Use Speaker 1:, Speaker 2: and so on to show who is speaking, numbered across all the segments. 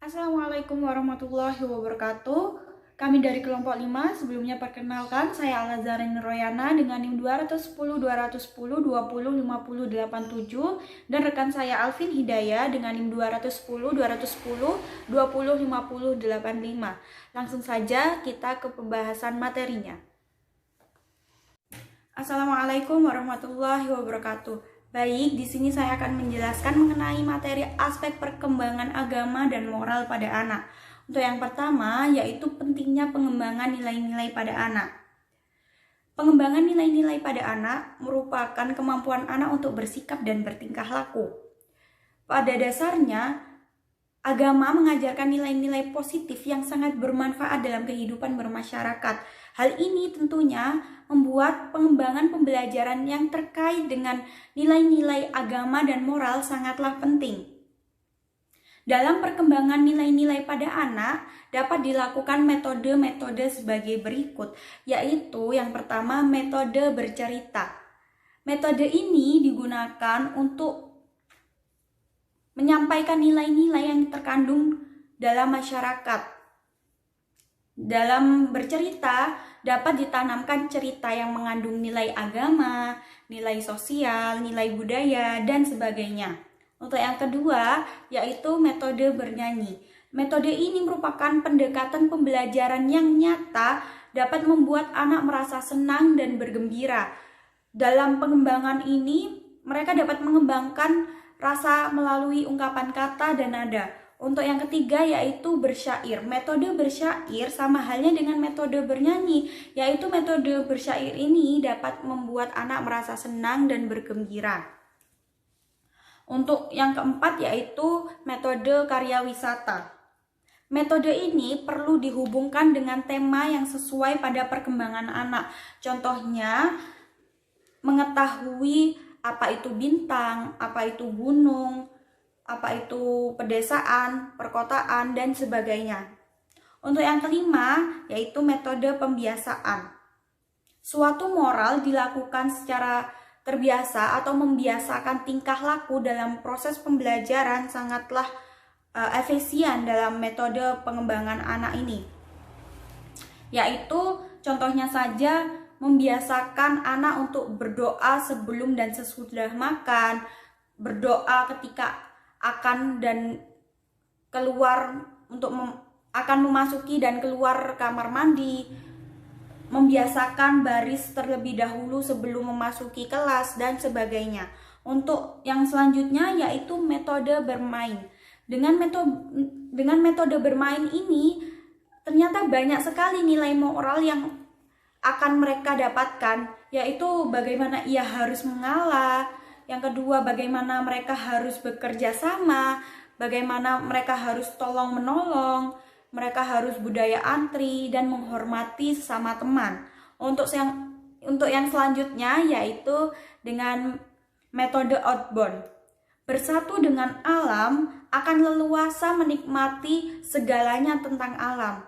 Speaker 1: Assalamualaikum warahmatullahi wabarakatuh. Kami dari kelompok 5, sebelumnya perkenalkan, saya Al-Azharin Royana dengan NIM 210, 210, 20, 50, 87 dan rekan saya Alvin Hidayah dengan NIM 210, 210, 20, 50, 85. Langsung saja kita ke pembahasan materinya. Assalamualaikum warahmatullahi wabarakatuh. Baik, di sini saya akan menjelaskan mengenai materi aspek perkembangan agama dan moral pada anak. Untuk yang pertama, yaitu pentingnya pengembangan nilai-nilai pada anak. Pengembangan nilai-nilai pada anak merupakan kemampuan anak untuk bersikap dan bertingkah laku. Pada dasarnya, agama mengajarkan nilai-nilai positif yang sangat bermanfaat dalam kehidupan bermasyarakat. Hal ini tentunya membuat pengembangan pembelajaran yang terkait dengan nilai-nilai agama dan moral sangatlah penting. Dalam perkembangan nilai-nilai pada anak, dapat dilakukan metode-metode sebagai berikut, yaitu yang pertama metode bercerita. Metode ini digunakan untuk menyampaikan nilai-nilai yang terkandung dalam masyarakat. Dalam bercerita, dapat ditanamkan cerita yang mengandung nilai agama, nilai sosial, nilai budaya, dan sebagainya. Untuk yang kedua, yaitu metode bernyanyi. Metode ini merupakan pendekatan pembelajaran yang nyata dapat membuat anak merasa senang dan bergembira. Dalam pengembangan ini, mereka dapat mengembangkan rasa melalui ungkapan kata dan nada. Untuk yang ketiga yaitu bersyair. Metode bersyair sama halnya dengan metode bernyanyi, yaitu metode bersyair ini dapat membuat anak merasa senang dan bergembira. Untuk yang keempat yaitu metode karya wisata. Metode ini perlu dihubungkan dengan tema yang sesuai pada perkembangan anak. Contohnya, mengetahui apa itu bintang, apa itu gunung, apa itu pedesaan, perkotaan, dan sebagainya. Untuk yang kelima, yaitu metode pembiasaan. Suatu moral dilakukan secara terbiasa atau membiasakan tingkah laku dalam proses pembelajaran sangatlah efisien dalam metode pengembangan anak ini. Yaitu contohnya saja membiasakan anak untuk berdoa sebelum dan sesudah makan, berdoa ketika akan dan keluar akan memasuki dan keluar kamar mandi, membiasakan baris terlebih dahulu sebelum memasuki kelas dan sebagainya. Untuk yang selanjutnya yaitu metode bermain. Dengan metode bermain ini ternyata banyak sekali nilai moral yang akan mereka dapatkan, yaitu bagaimana ia harus mengalah. Yang kedua, bagaimana mereka harus bekerja sama, bagaimana mereka harus tolong-menolong, mereka harus budaya antri dan menghormati sesama teman. Untuk yang selanjutnya yaitu dengan metode outbound. Bersatu dengan alam akan leluasa menikmati segalanya tentang alam,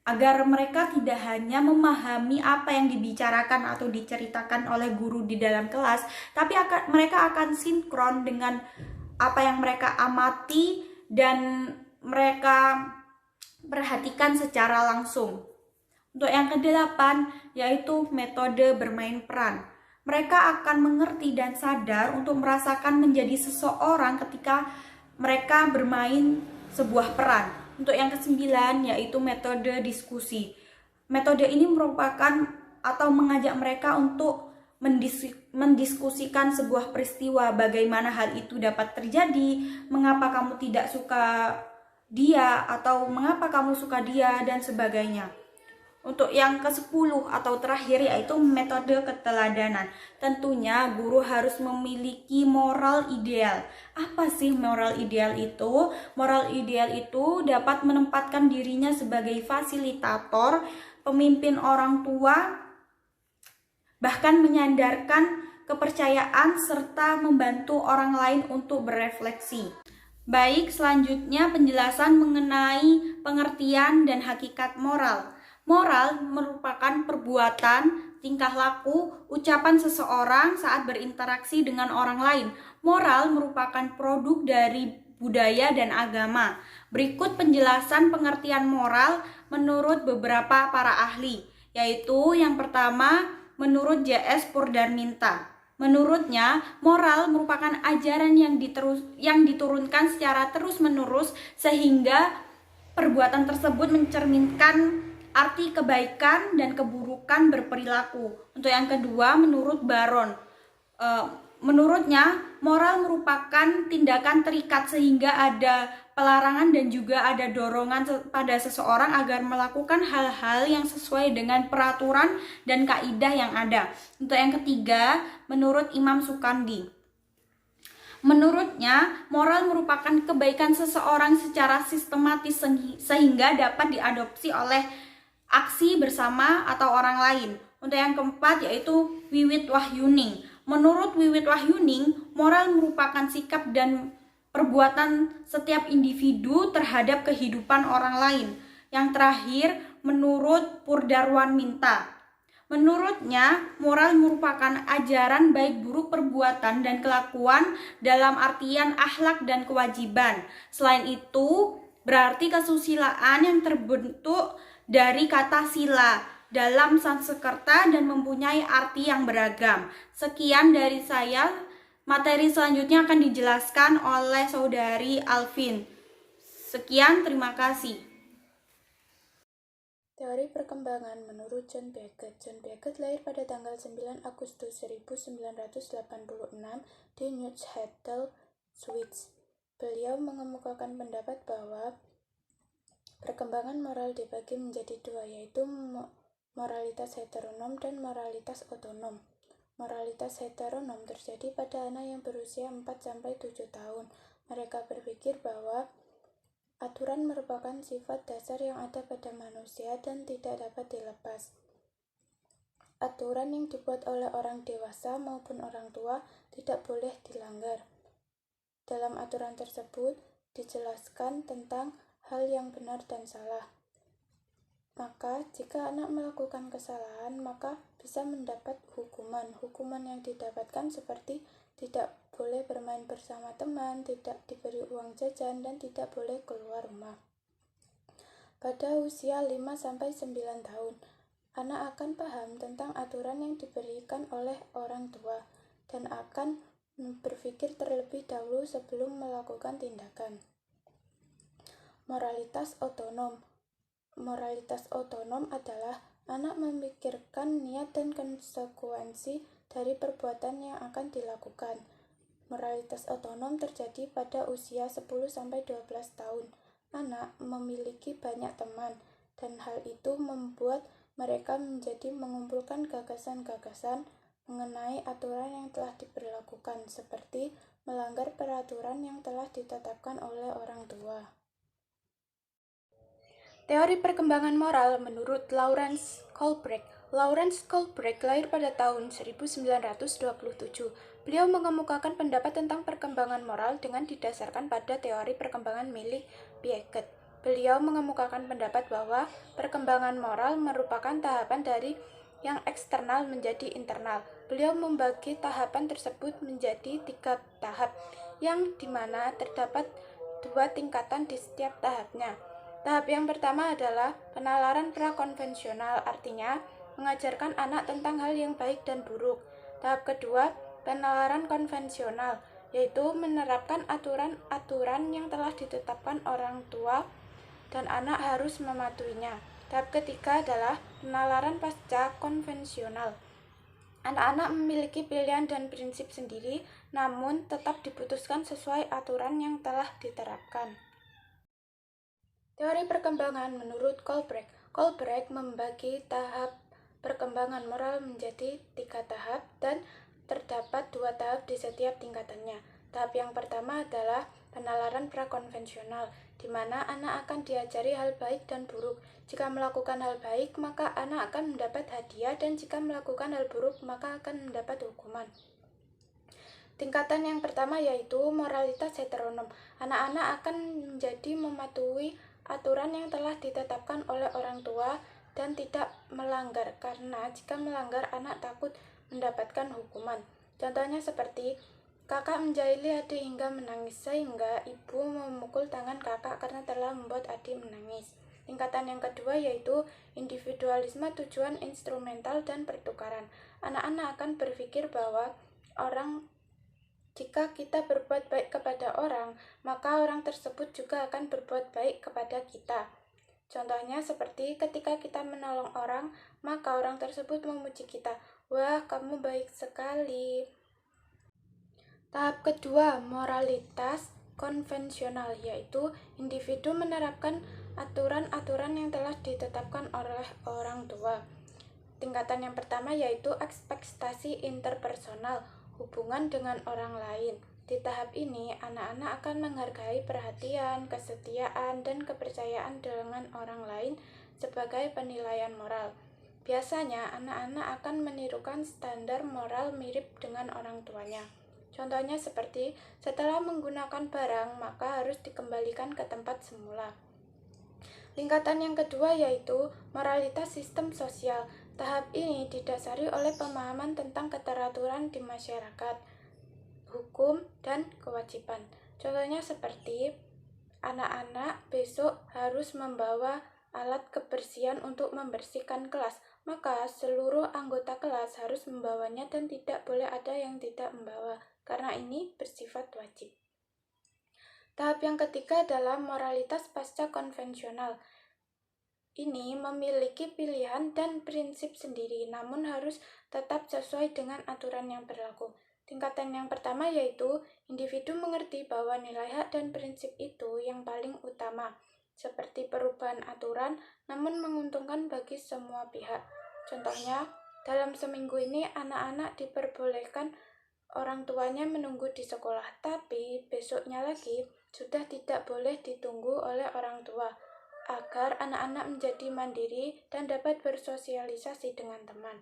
Speaker 1: agar mereka tidak hanya memahami apa yang dibicarakan atau diceritakan oleh guru di dalam kelas, tapi mereka akan sinkron dengan apa yang mereka amati dan mereka perhatikan secara langsung. Untuk yang kedelapan, yaitu metode bermain peran. Mereka akan mengerti dan sadar untuk merasakan menjadi seseorang ketika mereka bermain sebuah peran. Untuk yang kesembilan yaitu metode diskusi. Metode ini merupakan atau mengajak mereka untuk mendiskusikan sebuah peristiwa, bagaimana hal itu dapat terjadi, mengapa kamu tidak suka dia atau mengapa kamu suka dia dan sebagainya. Untuk yang ke-10 atau terakhir yaitu metode keteladanan. Tentunya guru harus memiliki moral ideal. Apa sih moral ideal itu? Moral ideal itu dapat menempatkan dirinya sebagai fasilitator, pemimpin orang tua, bahkan menyandarkan kepercayaan serta membantu orang lain untuk berefleksi. Baik, selanjutnya penjelasan mengenai pengertian dan hakikat moral. Moral merupakan perbuatan, tingkah laku, ucapan seseorang saat berinteraksi dengan orang lain. Moral merupakan produk dari budaya dan agama. Berikut penjelasan pengertian moral menurut beberapa para ahli, yaitu yang pertama menurut J.S. Purdarminta. Menurutnya, moral merupakan ajaran yang diturunkan secara terus-menerus sehingga perbuatan tersebut mencerminkan arti kebaikan dan keburukan berperilaku. Untuk yang kedua, menurut Baron, menurutnya moral merupakan tindakan terikat sehingga ada pelarangan dan juga ada dorongan pada seseorang agar melakukan hal-hal yang sesuai dengan peraturan dan kaidah yang ada. Untuk yang ketiga, menurut Imam Sukandi, menurutnya, moral merupakan kebaikan seseorang secara sistematis sehingga dapat diadopsi oleh aksi bersama atau orang lain. Untuk yang keempat yaitu Wiwit Wahyuning. Menurut Wiwit Wahyuning, moral merupakan sikap dan perbuatan setiap individu terhadap kehidupan orang lain. Yang terakhir, menurut Purdarminta, menurutnya, moral merupakan ajaran baik buruk perbuatan dan kelakuan dalam artian akhlak dan kewajiban. Selain itu, berarti kesusilaan yang terbentuk dari kata sila dalam Sanskerta dan mempunyai arti yang beragam. Sekian dari saya. Materi selanjutnya akan dijelaskan oleh Saudari Alvin. Sekian, terima kasih.
Speaker 2: Teori perkembangan menurut John Beckett. John Beckett lahir pada tanggal 9 Agustus 1986 di Neuchâtel, Swiss. Beliau mengemukakan pendapat bahwa perkembangan moral dibagi menjadi dua, yaitu moralitas heteronom dan moralitas otonom. Moralitas heteronom terjadi pada anak yang berusia 4-7 tahun. Mereka berpikir bahwa aturan merupakan sifat dasar yang ada pada manusia dan tidak dapat dilepas. Aturan yang dibuat oleh orang dewasa maupun orang tua tidak boleh dilanggar. Dalam aturan tersebut dijelaskan tentang hal yang benar dan salah. Maka, jika anak melakukan kesalahan, maka bisa mendapat hukuman. Hukuman yang didapatkan seperti tidak boleh bermain bersama teman, tidak diberi uang jajan, dan tidak boleh keluar rumah. Pada usia 5-9 tahun, anak akan paham tentang aturan yang diberikan oleh orang tua dan akan berpikir terlebih dahulu sebelum melakukan tindakan. Moralitas otonom. Moralitas otonom adalah anak memikirkan niat dan konsekuensi dari perbuatan yang akan dilakukan. Moralitas otonom terjadi pada usia 10-12 tahun. Anak memiliki banyak teman, dan hal itu membuat mereka menjadi mengumpulkan gagasan-gagasan mengenai aturan yang telah diberlakukan, seperti melanggar peraturan yang telah ditetapkan oleh orang tua. Teori perkembangan moral menurut Lawrence Kohlbreg. Lawrence Kohlbreg lahir pada tahun 1927. Beliau mengemukakan pendapat tentang perkembangan moral dengan didasarkan pada teori perkembangan milik Beckett. Beliau mengemukakan pendapat bahwa perkembangan moral merupakan tahapan dari yang eksternal menjadi internal. Beliau membagi tahapan tersebut menjadi 3 tahap, yang dimana terdapat 2 tingkatan di setiap tahapnya. Tahap yang pertama adalah penalaran prakonvensional, artinya mengajarkan anak tentang hal yang baik dan buruk. Tahap kedua, penalaran konvensional, yaitu menerapkan aturan-aturan yang telah ditetapkan orang tua dan anak harus mematuhinya. Tahap ketiga adalah penalaran pasca konvensional. Anak-anak memiliki pilihan dan prinsip sendiri, namun tetap diputuskan sesuai aturan yang telah diterapkan. Teori perkembangan menurut Kohlbreg. Kohlbreg membagi tahap perkembangan moral menjadi 3 tahap dan terdapat 2 tahap di setiap tingkatannya. Tahap yang pertama adalah penalaran prakonvensional, di mana anak akan diajari hal baik dan buruk. Jika melakukan hal baik, maka anak akan mendapat hadiah, dan jika melakukan hal buruk, maka akan mendapat hukuman. Tingkatan yang pertama yaitu moralitas heteronom. Anak-anak akan menjadi mematuhi aturan yang telah ditetapkan oleh orang tua dan tidak melanggar, karena jika melanggar anak takut mendapatkan hukuman. Contohnya seperti Kakak menjahili adik hingga menangis, sehingga ibu memukul tangan kakak karena telah membuat adik menangis. Tingkatan yang kedua yaitu individualisme, tujuan instrumental dan pertukaran. Anak-anak akan berpikir bahwa jika kita berbuat baik kepada orang, maka orang tersebut juga akan berbuat baik kepada kita. Contohnya seperti ketika kita menolong orang, maka orang tersebut memuji kita. Wah, kamu baik sekali. Tahap kedua, moralitas konvensional, yaitu individu menerapkan aturan-aturan yang telah ditetapkan oleh orang tua. Tingkatan yang pertama yaitu ekspektasi interpersonal, hubungan dengan orang lain. Di tahap ini, anak-anak akan menghargai perhatian, kesetiaan, dan kepercayaan dengan orang lain sebagai penilaian moral. Biasanya, anak-anak akan menirukan standar moral mirip dengan orang tuanya. Contohnya seperti, setelah menggunakan barang, maka harus dikembalikan ke tempat semula. Tingkatan yang kedua yaitu moralitas sistem sosial. Tahap ini didasari oleh pemahaman tentang keteraturan di masyarakat, hukum, dan kewajiban. Contohnya seperti, anak-anak besok harus membawa alat kebersihan untuk membersihkan kelas, maka seluruh anggota kelas harus membawanya dan tidak boleh ada yang tidak membawa, karena ini bersifat wajib. Tahap yang ketiga adalah moralitas pasca konvensional. Ini memiliki pilihan dan prinsip sendiri, namun harus tetap sesuai dengan aturan yang berlaku. Tingkatan yang pertama yaitu individu mengerti bahwa nilai hak dan prinsip itu yang paling utama, seperti perubahan aturan, namun menguntungkan bagi semua pihak. Contohnya, dalam seminggu ini anak-anak diperbolehkan orang tuanya menunggu di sekolah, tapi besoknya lagi sudah tidak boleh ditunggu oleh orang tua, agar anak-anak menjadi mandiri dan dapat bersosialisasi dengan teman.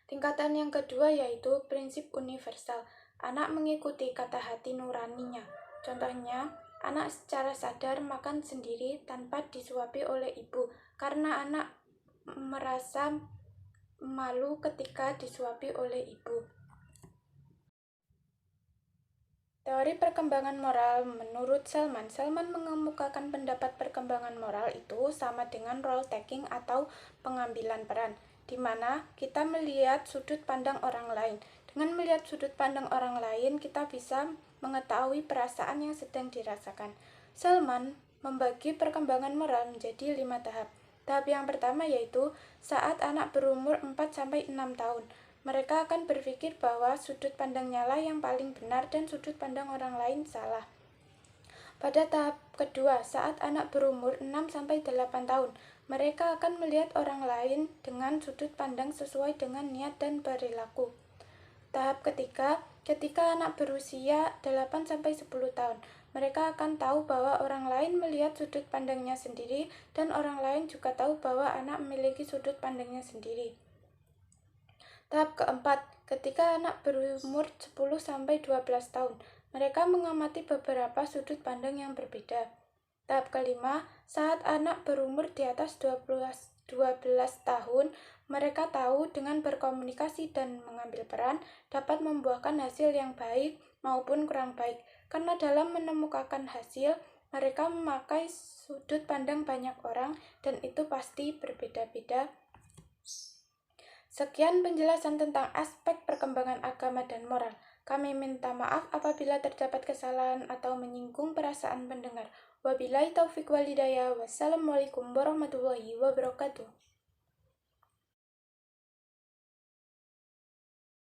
Speaker 2: Tingkatan yang kedua yaitu prinsip universal. Anak mengikuti kata hati nuraninya. Contohnya, anak secara sadar makan sendiri tanpa disuapi oleh ibu, karena anak merasa malu ketika disuapi oleh ibu. Teori perkembangan moral menurut Selman mengemukakan pendapat perkembangan moral itu sama dengan role taking atau pengambilan peran, di mana kita melihat sudut pandang orang lain. Dengan melihat sudut pandang orang lain, kita bisa mengetahui perasaan yang sedang dirasakan. Selman membagi perkembangan moral menjadi 5 tahap. Tahap yang pertama yaitu saat anak berumur 4-6 tahun. Mereka akan berpikir bahwa sudut pandangnya lah yang paling benar dan sudut pandang orang lain salah. Pada tahap kedua, saat anak berumur 6-8 tahun, mereka akan melihat orang lain dengan sudut pandang sesuai dengan niat dan perilaku. Tahap ketiga, ketika anak berusia 8-10 tahun, mereka akan tahu bahwa orang lain melihat sudut pandangnya sendiri dan orang lain juga tahu bahwa anak memiliki sudut pandangnya sendiri. Tahap keempat, ketika anak berumur 10-12 tahun, mereka mengamati beberapa sudut pandang yang berbeda. Tahap kelima, saat anak berumur di atas 12 tahun, mereka tahu dengan berkomunikasi dan mengambil peran dapat membuahkan hasil yang baik maupun kurang baik. Karena dalam menemukan hasil, mereka memakai sudut pandang banyak orang dan itu pasti berbeda-beda. Sekian penjelasan tentang aspek perkembangan agama dan moral. Kami minta maaf apabila terdapat kesalahan atau menyinggung perasaan pendengar. Wabillahi taufiq wal hidayah. Wassalamualaikum warahmatullahi wabarakatuh.